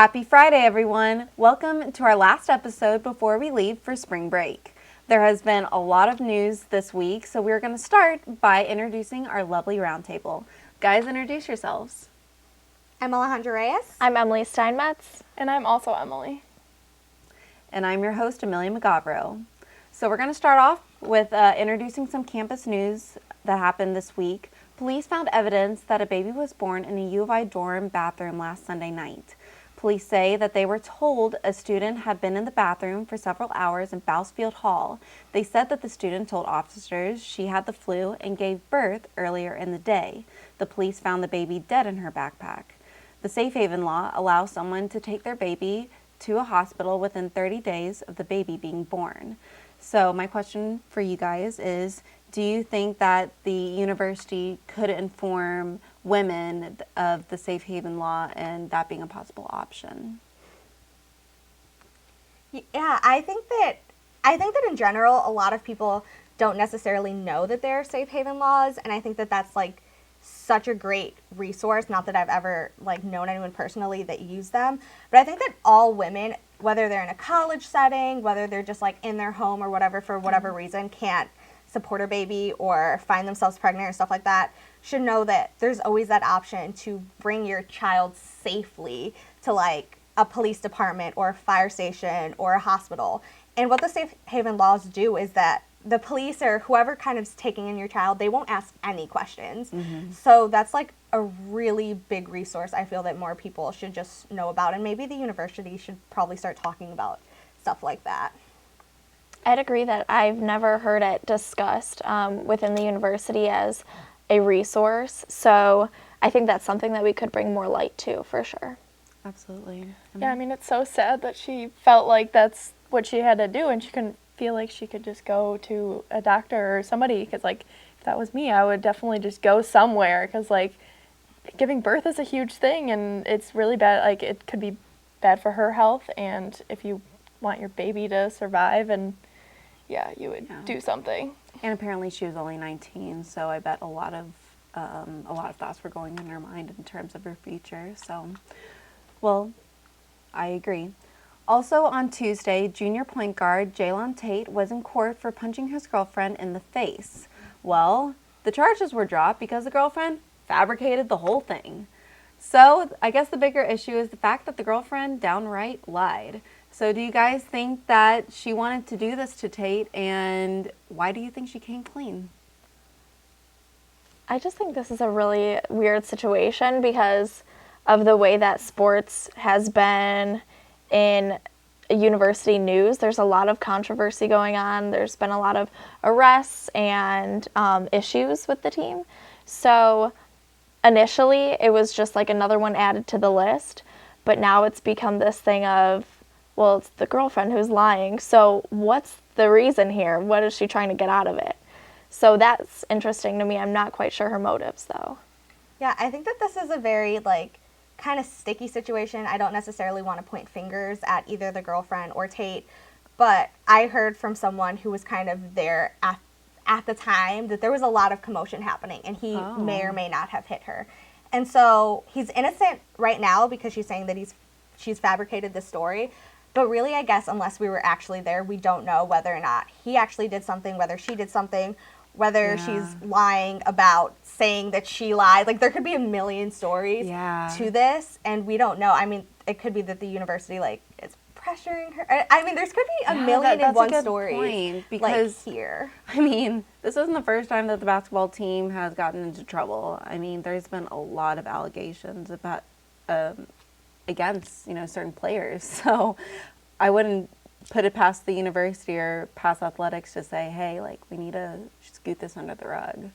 Happy Friday, everyone. Welcome to our last episode before we leave for spring break. There has been a lot of news this week, so we're going to start by introducing our lovely roundtable. Guys, introduce yourselves. I'm Alejandra Reyes. I'm Emily Steinmetz. And I'm also Emily. And I'm your host, Amelia McGavro. So we're going to start off with introducing some campus news that happened this week. Police found evidence that a baby was born in a U of I dorm bathroom last Sunday night. Police say that they were told a student had been in the bathroom for several hours in Bousfield Hall. They said that the student told officers she had the flu and gave birth earlier in the day. The police found the baby dead in her backpack. The Safe Haven law allows someone to take their baby to a hospital within 30 days of the baby being born. So my question for you guys is, do you think that the university could inform women of the Safe Haven law and that being a possible option? Yeah, I think that in general, a lot of people don't necessarily know that there are Safe Haven laws, and I think that that's like such a great resource. Not that I've ever known anyone personally that used them, but I think that all women, whether they're in a college setting, whether they're just in their home or whatever, for whatever reason, can't support a baby or find themselves pregnant or stuff like that, should know that there's always that option to bring your child safely to a police department or a fire station or a hospital. And what the Safe Haven laws do is that the police or whoever kind of is taking in your child, they won't ask any questions. Mm-hmm. So that's a really big resource I feel that more people should just know about. And maybe the university should probably start talking about stuff like that. I'd agree that I've never heard it discussed within the university as a resource. So I think that's something that we could bring more light to, for sure. Absolutely. Yeah, I mean, it's so sad that she felt like that's what she had to do, and she couldn't feel like she could just go to a doctor or somebody, because if that was me, I would definitely just go somewhere, because giving birth is a huge thing, and it's really bad. It could be bad for her health, and if you want your baby to survive, and you would do something. And apparently she was only 19, so I bet a lot of thoughts were going in her mind in terms of her future. So, well, I agree. Also on Tuesday, junior point guard Jaylon Tate was in court for punching his girlfriend in the face. Well, the charges were dropped because the girlfriend fabricated the whole thing. So I guess the bigger issue is the fact that the girlfriend downright lied. So do you guys think that she wanted to do this to Tate, and why do you think she came clean? I just think this is a really weird situation because of the way that sports has been in university news. There's a lot of controversy going on. There's been a lot of arrests and issues with the team. So initially it was just another one added to the list, but now it's become this thing of, well, it's the girlfriend who's lying. So what's the reason here? What is she trying to get out of it? So that's interesting to me. I'm not quite sure her motives, though. Yeah, I think that this is a very, kind of sticky situation. I don't necessarily want to point fingers at either the girlfriend or Tate, but I heard from someone who was kind of there at the time that there was a lot of commotion happening, and he may or may not have hit her. And so he's innocent right now because she's saying that she's fabricated this story. But really, I guess, unless we were actually there, we don't know whether or not he actually did something, whether she did something, whether she's lying about saying that she lied. There could be a million stories to this, and we don't know. I mean, it could be that the university, is pressuring her. I mean, there's could be a million and one stories, because here. I mean, this isn't the first time that the basketball team has gotten into trouble. I mean, there's been a lot of allegations about against, certain players. So I wouldn't put it past the university or past athletics to say, hey, we need to scoot this under the rug.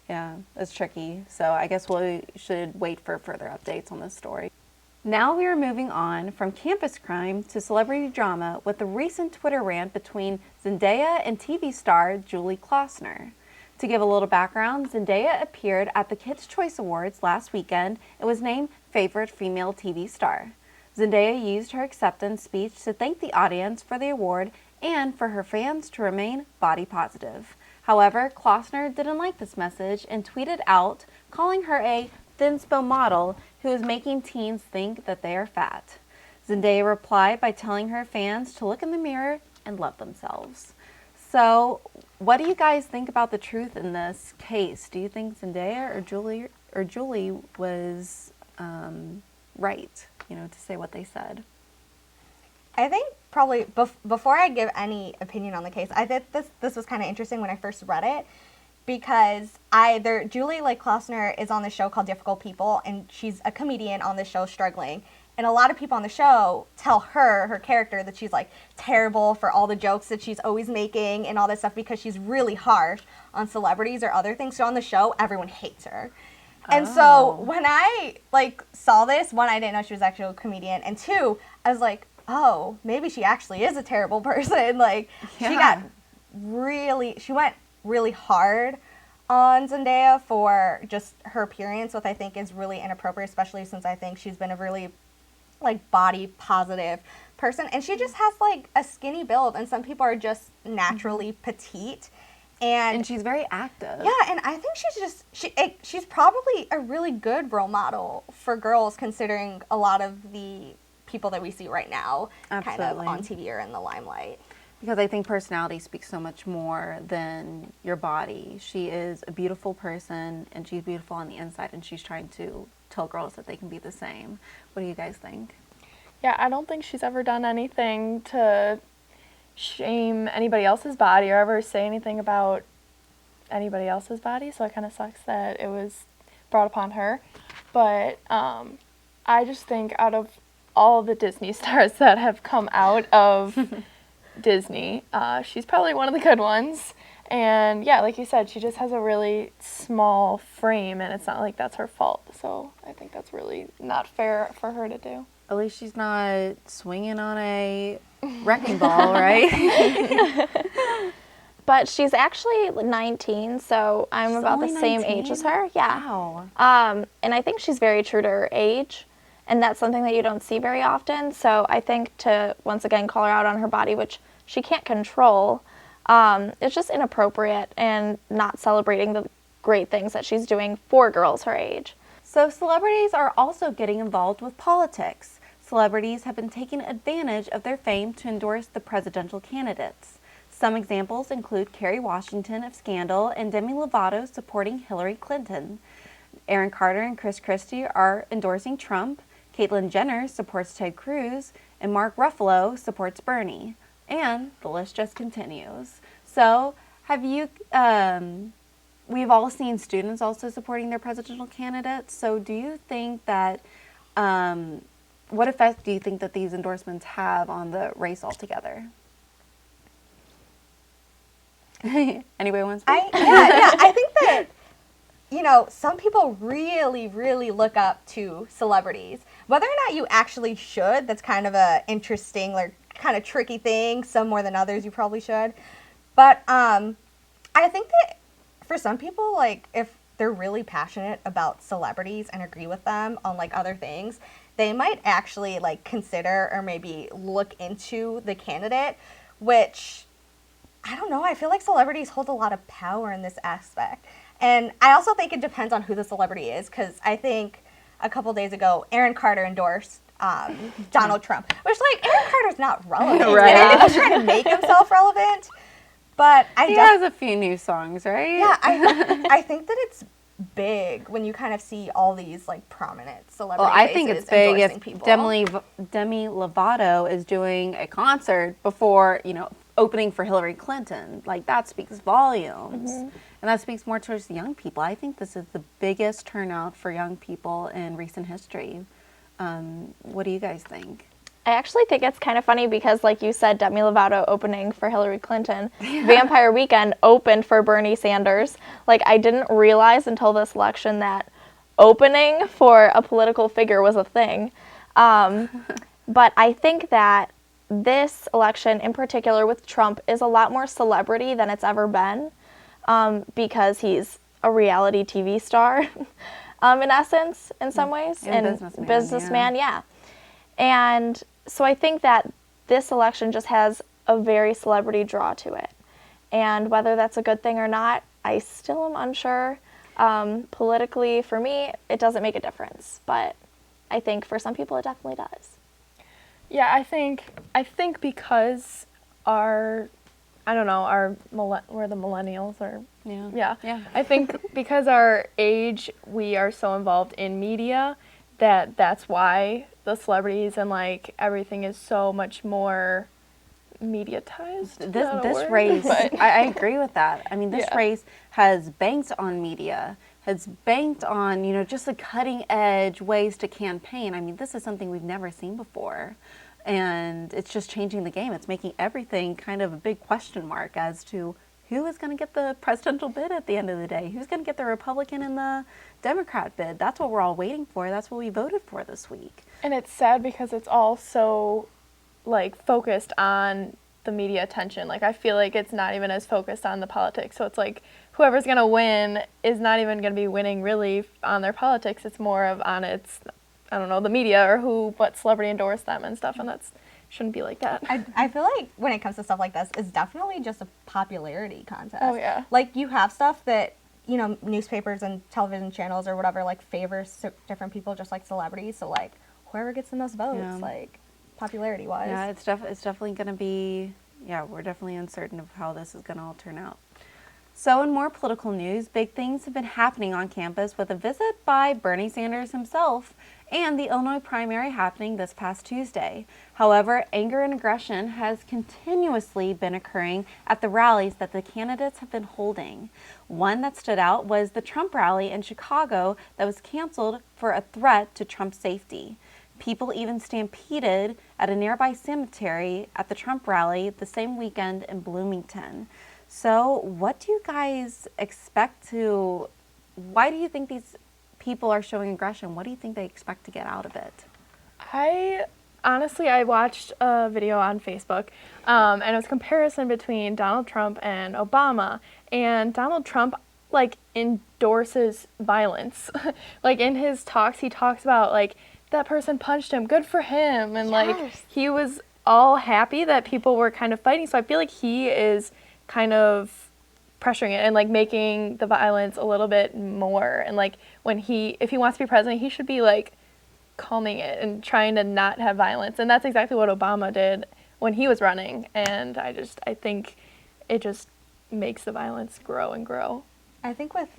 Yeah, it's tricky. So I guess we should wait for further updates on this story. Now we are moving on from campus crime to celebrity drama with the recent Twitter rant between Zendaya and TV star Julie Klausner. To give a little background, Zendaya appeared at the Kids' Choice Awards last weekend and was named Favorite Female TV Star. Zendaya used her acceptance speech to thank the audience for the award and for her fans to remain body positive. However, Klausner didn't like this message and tweeted out calling her a thinspo model who is making teens think that they are fat. Zendaya replied by telling her fans to look in the mirror and love themselves. So, what do you guys think about the truth in this case? Do you think Zendaya or Julie was right, to say what they said? I think probably before I give any opinion on the case, I think this was kind of interesting when I first read it, because Julie Klausner is on the show called Difficult People, and she's a comedian on the show struggling. And a lot of people on the show tell her character, that she's like terrible for all the jokes that she's always making and all this stuff, because she's really harsh on celebrities or other things. So on the show, everyone hates her. And so when I saw this, one, I didn't know she was actually a comedian, and two, I was like, oh, maybe she actually is a terrible person. She went really hard on Zendaya for just her appearance, which I think is really inappropriate, especially since I think she's been a really body positive person, and she just has a skinny build, and some people are just naturally petite, and she's very active. Yeah, and I think she's probably a really good role model for girls, considering a lot of the people that we see right now kind of on TV or in the limelight. Because I think personality speaks so much more than your body. She is a beautiful person, and she's beautiful on the inside, and she's trying to tell girls that they can be the same. What do you guys think? Yeah, I don't think she's ever done anything to shame anybody else's body or ever say anything about anybody else's body, so it kind of sucks that it was brought upon her. But I just think out of all the Disney stars that have come out of Disney, she's probably one of the good ones. And yeah, like you said, she just has a really small frame, and it's not like that's her fault. So I think that's really not fair for her to do. At least she's not swinging on a wrecking ball, right? But she's actually 19, so I'm about the same age as her. Yeah. Wow. And I think she's very true to her age, and that's something that you don't see very often. So I think to, once again, call her out on her body, which she can't control, it's just inappropriate and not celebrating the great things that she's doing for girls her age. So celebrities are also getting involved with politics. Celebrities have been taking advantage of their fame to endorse the presidential candidates. Some examples include Kerry Washington of Scandal and Demi Lovato supporting Hillary Clinton. Aaron Carter and Chris Christie are endorsing Trump. Caitlyn Jenner supports Ted Cruz, and Mark Ruffalo supports Bernie. And the list just continues. So, we've all seen students also supporting their presidential candidates. So do you think that, what effect do you think that these endorsements have on the race altogether? Anybody want to speak? I think that, some people really, really look up to celebrities. Whether or not you actually should, that's kind of a interesting, kind of tricky thing. Some more than others, you probably should. But I think that for some people, if they're really passionate about celebrities and agree with them on other things, they might actually consider or maybe look into the candidate, which I don't know. I feel like celebrities hold a lot of power in this aspect. And I also think it depends on who the celebrity is, because I think a couple days ago, Aaron Carter endorsed Donald Trump, which Aaron Carter's not relevant. Right. And he's trying to make himself relevant. But he has a few new songs, right? Yeah, I think that it's big when you kind of see all these prominent celebrity faces. I think it's big if people. Demi Lovato is doing a concert before, opening for Hillary Clinton. That speaks volumes. Mm-hmm. And that speaks more towards the young people. I think this is the biggest turnout for young people in recent history. What do you guys think? I actually think it's kind of funny because, like you said, Demi Lovato opening for Hillary Clinton. Vampire Weekend opened for Bernie Sanders. I didn't realize until this election that opening for a political figure was a thing. But I think that this election in particular with Trump is a lot more celebrity than it's ever been, because he's a reality TV star, in essence, in some ways. And businessman, yeah. And so I think that this election just has a very celebrity draw to it. And whether that's a good thing or not, I still am unsure. Politically, for me, it doesn't make a difference, but I think for some people it definitely does. Yeah, I think because our, I don't know, we're the millennials or Yeah. I think because our age, we are so involved in media that's why the celebrities and like everything is so much more mediatized. This race, I agree with that. I mean, this Yeah. race has banked on media, has banked on, just the cutting edge ways to campaign. I mean, this is something we've never seen before. And it's just changing the game. It's making everything kind of a big question mark as to who is going to get the presidential bid at the end of the day? Who's going to get the Republican and the Democrat bid? That's what we're all waiting for. That's what we voted for this week. And it's sad because it's all so like focused on the media attention. Like I feel like it's not even as focused on the politics. So it's like whoever's going to win is not even going to be winning really on their politics. It's more of on its, I don't know, the media or what celebrity endorsed them and stuff. And that's shouldn't be like that. I feel like when it comes to stuff like this, it's definitely just a popularity contest. Oh, yeah. Like you have stuff that, newspapers and television channels or whatever, like favors different people just like celebrities. So like whoever gets the most votes, like popularity wise. Yeah, it's definitely going to be, we're definitely uncertain of how this is going to all turn out. So in more political news, big things have been happening on campus with a visit by Bernie Sanders himself and the Illinois primary happening this past Tuesday. However, anger and aggression has continuously been occurring at the rallies that the candidates have been holding. One that stood out was the Trump rally in Chicago that was canceled for a threat to Trump's safety. People even stampeded at a nearby cemetery at the Trump rally the same weekend in Bloomington. So what do you guys expect why do you think these people are showing aggression? What do you think they expect to get out of it? I watched a video on Facebook, and it was a comparison between Donald Trump and Obama. And Donald Trump, like, endorses violence. Like, in his talks, he talks about, like, that person punched him, good for him. And, like, he was all happy that people were kind of fighting. So I feel like he is kind of pressuring it and like making the violence a little bit more, and like if he wants to be president, he should be like calming it and trying to not have violence. And that's exactly what Obama did when he was running, and I think it just makes the violence grow and grow. I think with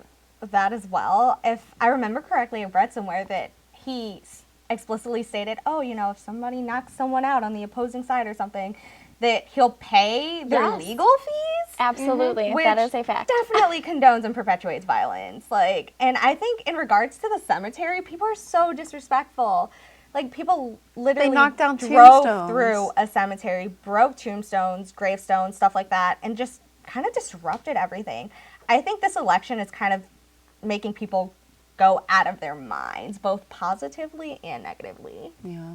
that as well, if I remember correctly, I've read somewhere that he explicitly stated, if somebody knocks someone out on the opposing side or something, that he'll pay their legal fees. Absolutely, Which that is a fact. Definitely condones and perpetuates violence. Like, and I think in regards to the cemetery, people are so disrespectful. Like, people literally knocked down drove tombstones. through a cemetery, broke tombstones, gravestones, stuff like that, and just kind of disrupted everything. I think this election is kind of making people go out of their minds, both positively and negatively. Yeah.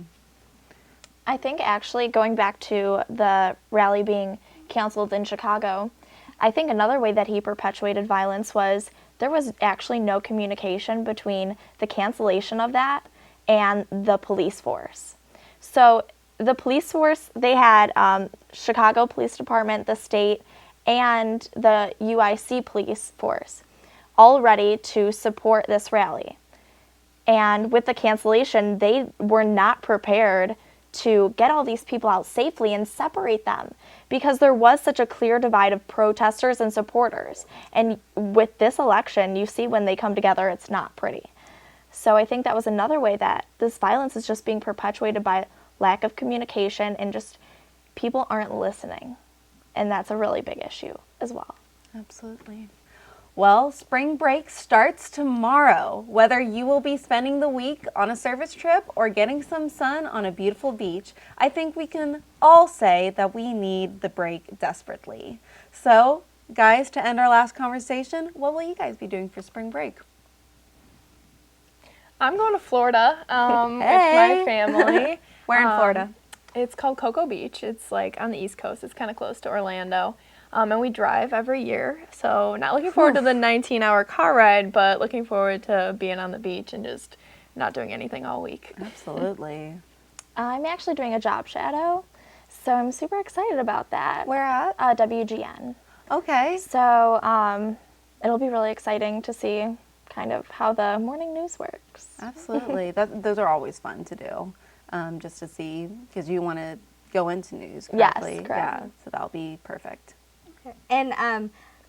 I think actually going back to the rally being canceled in Chicago, I think another way that he perpetuated violence was there was actually no communication between the cancellation of that and the police force. So the police force, they had Chicago Police Department, the state, and the UIC police force all ready to support this rally. And with the cancellation, they were not prepared to get all these people out safely and separate them, because there was such a clear divide of protesters and supporters. And with this election, you see when they come together, it's not pretty. So I think that was another way that this violence is just being perpetuated by lack of communication, and just people aren't listening. And that's a really big issue as well. Absolutely. Well, spring break starts tomorrow. Whether you will be spending the week on a service trip or getting some sun on a beautiful beach, I think we can all say that we need the break desperately. So, guys, to end our last conversation, what will you guys be doing for spring break? I'm going to Florida with Hey. my family. Where in Florida? It's called Cocoa Beach. It's like on the East Coast. It's kind of close to Orlando. And we drive every year. So not looking forward to the 19-hour car ride, but looking forward to being on the beach and just not doing anything all week. Absolutely. I'm actually doing a job shadow, so I'm super excited about that. Where at? WGN. Okay. So it'll be really exciting to see kind of how the morning news works. Absolutely. Those are always fun to do, just to see, because you want to go into news correctly. Yes, correct. Yeah, so that'll be perfect. Okay. And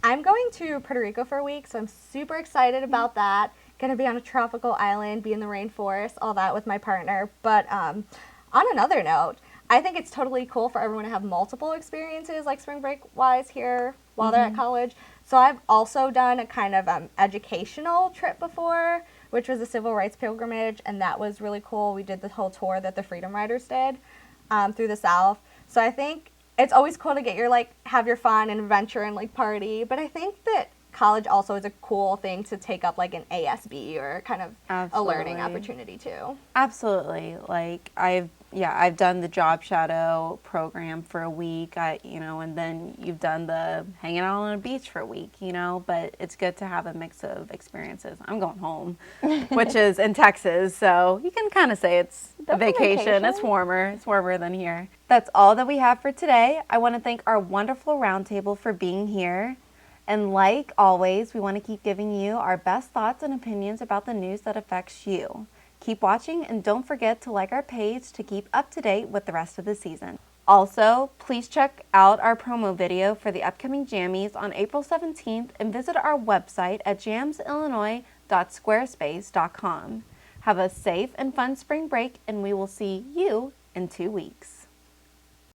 I'm going to Puerto Rico for a week, so I'm super excited about that. Gonna be on a tropical island, be in the rainforest, all that with my partner. But on another note, I think it's totally cool for everyone to have multiple experiences, like spring break wise, here while they're at college. So I've also done a kind of educational trip before, which was a civil rights pilgrimage, and that was really cool. We did the whole tour that the Freedom Riders did through the South. So I think it's always cool to get your, like, have your fun and adventure and, like, party. But I think that college also is a cool thing to take up, like, an ASB or kind of a learning Absolutely. opportunity, too. Absolutely. Like I've done the job shadow program for a week, and then you've done the hanging out on a beach for a week, but it's good to have a mix of experiences. I'm going home, which is in Texas, so you can kind of say it's a vacation. It's warmer. It's warmer than here. That's all that we have for today. I want to thank our wonderful roundtable for being here. And like always, we want to keep giving you our best thoughts and opinions about the news that affects you. Keep watching and don't forget to like our page to keep up to date with the rest of the season. Also, please check out our promo video for the upcoming Jammies on April 17th and visit our website at jamsillinois.squarespace.com. Have a safe and fun spring break, and we will see you in 2 weeks.